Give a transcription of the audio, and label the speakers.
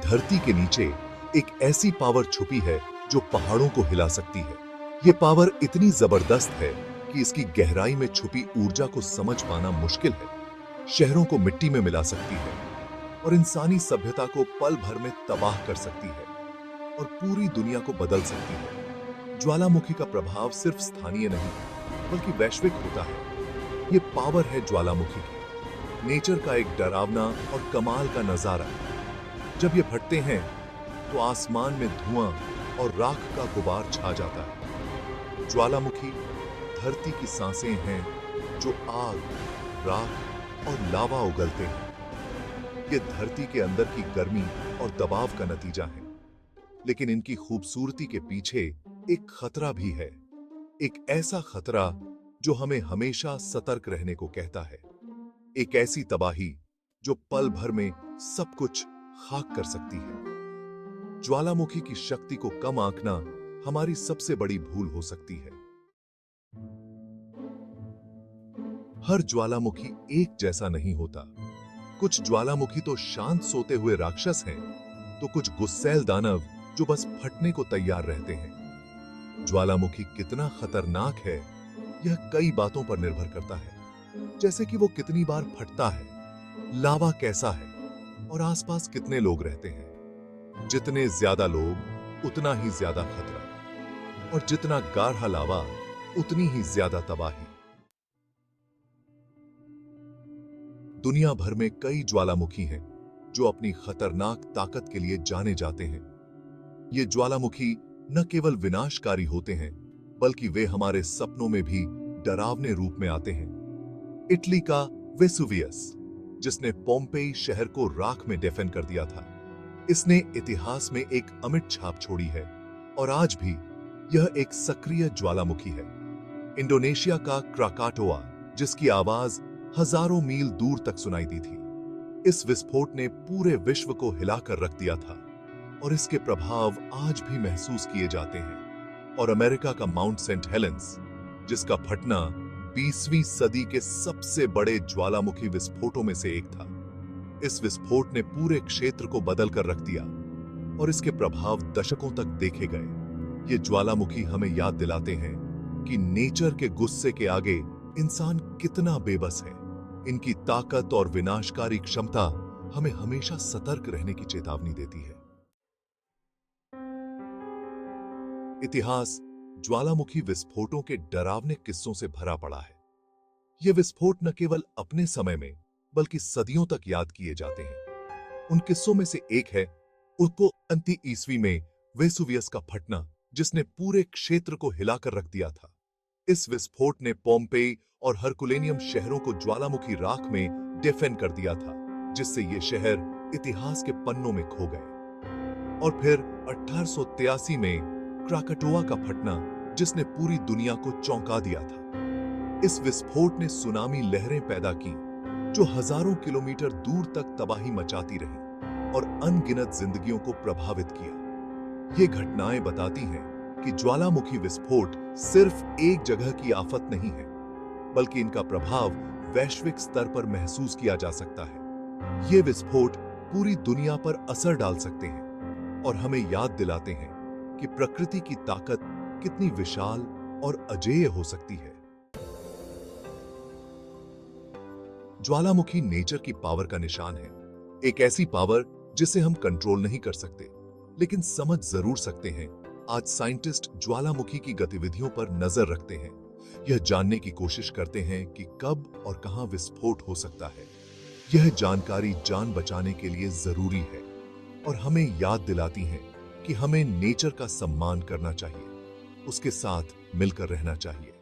Speaker 1: धरती के नीचे एक ऐसी पावर छुपी है जो पहाड़ों को हिला सकती है। ये पावर इतनी जबरदस्त है कि इसकी गहराई में छुपी ऊर्जा को समझ पाना मुश्किल है। शहरों को मिट्टी में मिला सकती है और इंसानी सभ्यता को पल भर में तबाह कर सकती है और पूरी दुनिया को बदल सकती है। ज्वालामुखी का प्रभाव सिर्फ स्थानीय नहीं बल्कि वैश्विक होता है। ये पावर है ज्वालामुखी की, नेचर का एक डरावना और कमाल का नजारा। जब ये फटते हैं तो आसमान में धुआं और राख का गुबार छा जाता है। ज्वालामुखी धरती की सांसें हैं जो आग, राख और लावा उगलते हैं। ये धरती के अंदर की गर्मी और दबाव का नतीजा है। लेकिन इनकी खूबसूरती के पीछे एक खतरा भी है, एक ऐसा खतरा जो हमें हमेशा सतर्क रहने को कहता है। एक ऐसी तबाही जो पल भर में सब कुछ खाक कर सकती है। ज्वालामुखी की शक्ति को कम आंकना हमारी सबसे बड़ी भूल हो सकती है। हर ज्वालामुखी एक जैसा नहीं होता। कुछ ज्वालामुखी तो शांत सोते हुए राक्षस हैं, तो कुछ गुस्सैल दानव जो बस फटने को तैयार रहते हैं। ज्वालामुखी कितना खतरनाक है यह कई बातों पर निर्भर करता है, जैसे कि वो कितनी बार फटता है, लावा कैसा है और आसपास कितने लोग रहते हैं। जितने ज्यादा लोग उतना ही ज्यादा खतरा, और जितना गाढ़ा लावा उतनी ही ज्यादा तबाही। दुनिया भर में कई ज्वालामुखी हैं जो अपनी खतरनाक ताकत के लिए जाने जाते हैं। ये ज्वालामुखी न केवल विनाशकारी होते हैं बल्कि वे हमारे सपनों में भी डरावने रूप में आते हैं। इटली का वेसुवियस, जिसने पोम्पेई शहर को राख में दफन कर दिया था, इसने इतिहास में एक अमिट छाप छोड़ी है और आज भी यह एक सक्रिय ज्वालामुखी है। इंडोनेशिया का क्राकाटोआ, जिसकी आवाज हजारों मील दूर तक सुनाई दी थी, इस विस्फोट ने पूरे विश्व को हिलाकर रख दिया था और इसके प्रभाव आज भी महसूस किए जाते हैं। और अमेरिका का माउंट सेंट हेलेंस, जिसका फटना 20वीं सदी के सबसे बड़े ज्वालामुखी विस्फोटों में से एक था, इस विस्फोट ने पूरे क्षेत्र को बदल कर रख दिया और इसके प्रभाव दशकों तक देखे गए। ये ज्वालामुखी हमें याद दिलाते हैं कि नेचर के गुस्से के आगे इंसान कितना बेबस है। इनकी ताकत और विनाशकारी क्षमता हमें हमेशा सतर्क रहने की चेतावनी देती है। इतिहास ज्वालामुखी विस्फोटों के डरावने किस्सों से भरा पड़ा है। ये विस्फोट न केवल अपने समय में बल्कि सदियों तक याद किए जाते हैं। उन किस्सों में से एक है उसको अंती ईस्वी में वेसुवियस का फटना, जिसने पूरे क्षेत्र को हिलाकर रख दिया था। इस विस्फोट ने पोम्पेई और हरकुलेनियम शहरों को ज्वालामुखी राख में दफन कर दिया था, जिससे ये शहर इतिहास के पन्नों में खो गए। और फिर 1883 में क्राकाटोआ का फटना, जिसने पूरी दुनिया को चौंका दिया था। इस विस्फोट ने सुनामी लहरें पैदा की जो हजारों किलोमीटर दूर तक तबाही मचाती रही और अनगिनत जिंदगियों को प्रभावित किया। ये घटनाएं बताती हैं कि ज्वालामुखी विस्फोट सिर्फ एक जगह की आफत नहीं है, बल्कि इनका प्रभाव वैश्विक स्तर पर महसूस किया जा सकता है। ये विस्फोट पूरी दुनिया पर असर डाल सकते हैं और हमें याद दिलाते हैं कि प्रकृति की ताकत कितनी विशाल और अजेय हो सकती है। ज्वालामुखी नेचर की पावर का निशान है, एक ऐसी पावर जिसे हम कंट्रोल नहीं कर सकते लेकिन समझ जरूर सकते हैं। आज साइंटिस्ट ज्वालामुखी की गतिविधियों पर नजर रखते हैं, यह जानने की कोशिश करते हैं कि कब और कहां विस्फोट हो सकता है। यह जानकारी जान बचाने के लिए जरूरी है और हमें याद दिलाती है कि हमें नेचर का सम्मान करना चाहिए, उसके साथ मिलकर रहना चाहिए।